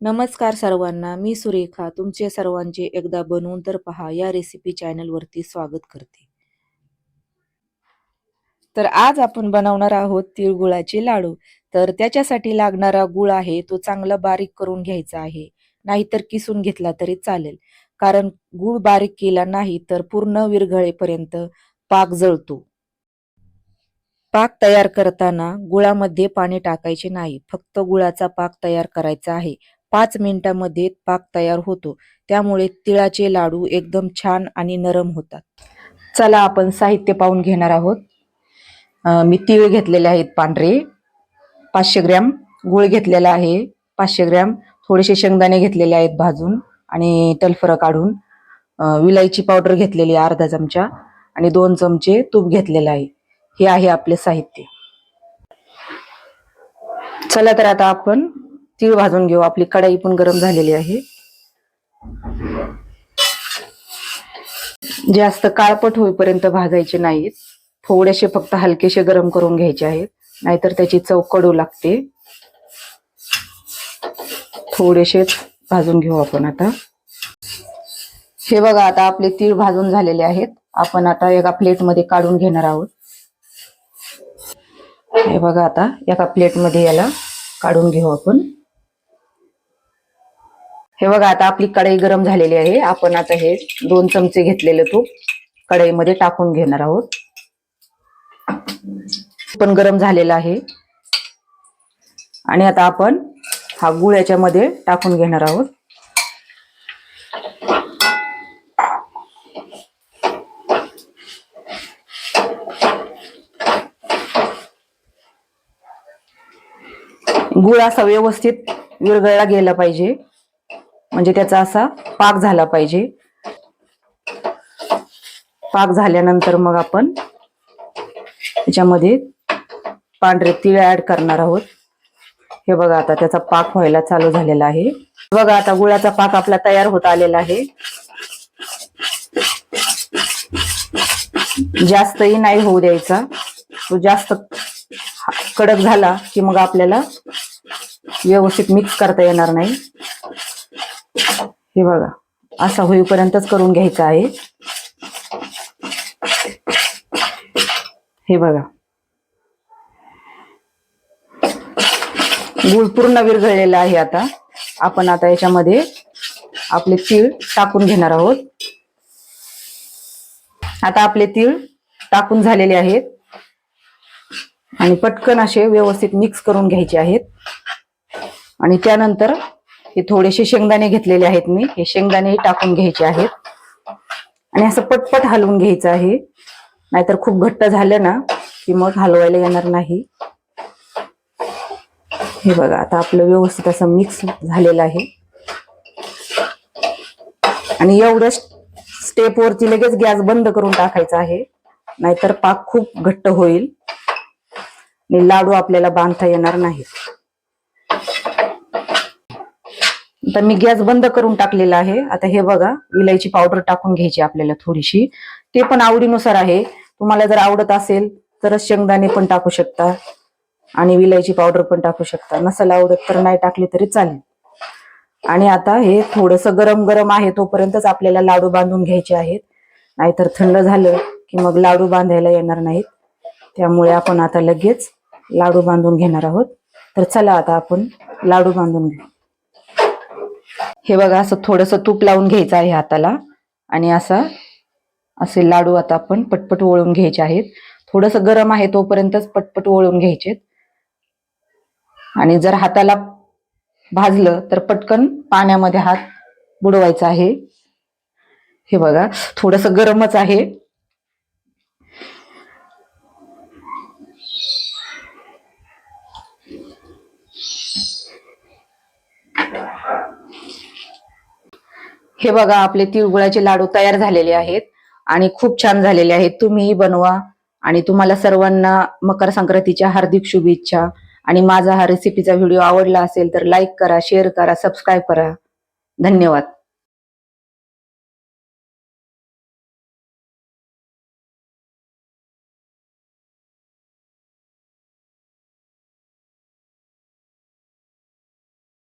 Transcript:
नमस्कार सर्वांना, मी सुरेखा तुमचे सर्वांचे एकदा बनवून तर पहा या रेसिपी चॅनलवरती स्वागत करते. तर आज आपण बनवणार आहोत तिळगुळाचे लाडू. तर त्याच्यासाठी लागणारा गुळ आहे तो चांगला बारीक करून घ्यायचा आहे, नाहीतर किसून घेतला तरी चालेल. कारण गुळ बारीक केला नाही तर पूर्ण विरघळेपर्यंत पाक जळतो. पाक तयार करताना गुळामध्ये पाणी टाकायचे नाही, फक्त गुळाचा पाक तयार करायचा आहे. 5 मिनिटांमध्ये पाक तयार होतो, त्यामुळे तिळाचे लाडू एकदम छान आणि नरम होतात. चला आपण साहित्य पाहून घेणार आहोत. मी तीळ घेतलेले आहेत पांढरे 500 ग्रॅम, गुळ घेतलेला आहे 500 ग्रॅम, थोडेसे शेंगदाणे घेतलेले आहेत भाजून आणि टलफरं काढून, विलायची पावडर घेतलेली अर्धा चमचा आणि 2 चमचे तूप घेतलेलं आहे. हे आहे आपले साहित्य. चला तर आता आपण तीळ भाजून घेऊ. आपली कढई पण गरम झालेली आहे. जास्त काळपट होईपर्यंत भाजायचे नाहीत, थोडेसे फक्त हलकेसे गरम करून घ्यायचे आहेत, नाहीतर त्याची चव कडू लागते. थोडेसेच भाजून घेऊ आपण आता. हे बघा आता आपले तीळ भाजून झालेले आहेत. आपण आता एका प्लेटमध्ये काढून घेणार आहोत. हे बघा आता एका प्लेटमध्ये याला काढून घेऊ आपण. हे बघा आता आपली कढई गरम झालेली आहे. आपण आता हे 2 चमचे घेतलेले तूप कढईमध्ये टाकून घेणार आहोत. पण गरम झालेला आहे आणि आता आपण हा गुळ याच्यामध्ये टाकून घेणार आहोत. गुळ असा व्यवस्थित विरघळला गेला पाहिजे, म्हणजे त्याचा असा पाक झाला पाहिजे. पाक झाल्यानंतर मग आपण त्याच्यामध्ये पांढरे तीळ ऍड करणार आहोत. हे बघा आता त्याचा पाक व्हायला चालू झालेला आहे. बघा आता गुळाचा पाक आपला तयार होत आलेला आहे. जास्तही नाही होऊ द्यायचा, तो जास्त कडक झाला की मग आपल्याला व्यवस्थित मिक्स करता येणार नाही. हे बघा असा होईपर्यंतच करून घ्यायचा आहे. हे बघा गुळ पूर्ण विरघळलेला आहे. आता आपण आता याच्यामध्ये आपले तीळ टाकून घेणार आहोत. आता आपले तीळ टाकून झालेले आहेत आणि पटकन असे व्यवस्थित मिक्स करून घ्यायचे आहेत. आणि त्यानंतर हे थोडेसे शेंगदाणे घेतलेले आहेत मी, हे शेंगदाणेही टाकून घ्यायचे आहेत आणि असं पटपट हलवून घ्यायचं आहे, नाहीतर खूप घट्ट झालं ना की मग हलवायला येणार नाही. हे बघा आता आपलं व्यवस्थित असं मिक्स झालेलं आहे. आणि एवढं स्टेप वरती लगेच गॅस बंद करून टाकायचा आहे, नाहीतर पाक खूप घट्ट होईल आणि लाडू आपल्याला बांधता येणार नाही. तर मी गॅस बंद करून टाकलेला आहे. आता हे बघा विलायची पावडर टाकून घ्यायची आपल्याला थोडीशी, ते पण आवडीनुसार आहे. तुम्हाला जर आवडत असेल तर शेंगदाणे पण टाकू शकता आणि विलायची पावडर पण टाकू शकता, नसेल आवडत तर नाही टाकली तरी चालेल. आणि आता हे थोडंसं गरम गरम आहे तोपर्यंतच आपल्याला लाडू बांधून घ्यायचे आहेत, नाहीतर थंड झालं की मग लाडू बांधायला येणार नाहीत. त्यामुळे आपण आता लगेच लाडू बांधून घेणार आहोत. तर चला आता आपण लाडू बांधून घेऊ. हे बघा असं थोडंसं तूप लावून घ्यायचं आहे हाताला आणि असे लाडू आता आपण पटपट वळून घ्यायचे आहेत. थोडंसं गरम आहे तोपर्यंतच पटपट वळून घ्यायचे. आणि जर हाताला भाजलं तर पटकन पाण्यामध्ये हात बुडवायचा आहे. हे बघा थोडंसं गरमच आहे. हे बघा आपले तिळगुळाचे लाडू तयार झालेले आहेत आणि खूप छान झालेले आहेत. तुम्हीही बनवा आणि तुम्हाला सर्वांना मकर संक्रांतीच्या हार्दिक शुभेच्छा. आणि माझा हा रेसिपीचा व्हिडिओ आवडला असेल तर लाईक करा, शेअर करा, सबस्क्राईब करा. धन्यवाद.